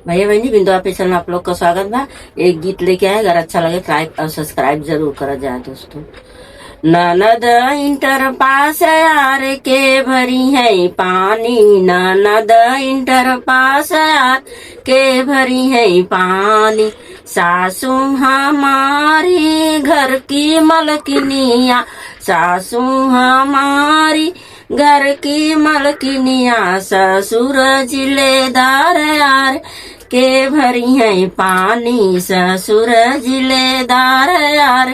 भैया बहनी बिंदु ऑफिशियल में आप लोग का स्वागत बा। एक गीत लेके आए, अगर अच्छा लगे लाइक और सब्सक्राइब जरूर करा जाए दोस्तों। ननद इंटर पास यार के भरी है पानी, ननद इंटर पास यार के भरी है पानी। सासू हमारी घर की मलकिनिया, सासू हमारी घर की मलकिनिया, ससुर जिलेदार यार के भरी है पानी, ससुर जिलेदार यार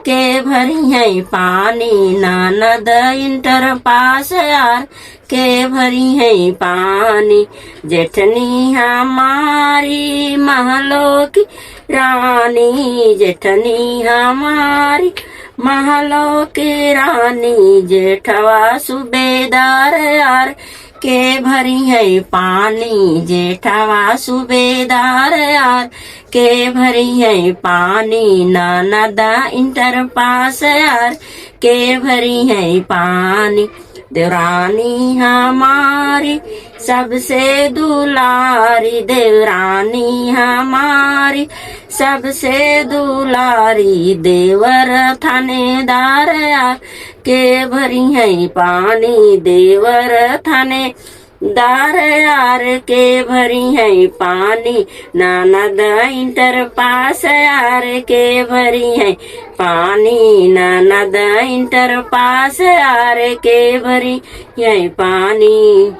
के भरी है पानी। ननद इंटर पास यार के भरी है पानी। जेठनी हमारी महलों की रानी, जेठनी हमारी महलों की रानी, जेठवा सूबेदार यार के भरी है पानी, जेठवा सूबेदार यार के भरी है पानी। ननद इंटर पास यार के भरी है पानी। देवरानी हमारी सबसे दुलारी, देवरानी हमारी सबसे दुलारी, देवर थानेदार यार के भरी है पानी, देवर थानेदार यार के भरी है पानी। ननद इंटर पास यार के भरी है पानी, ननद इंटर पास यार के भरी है पानी।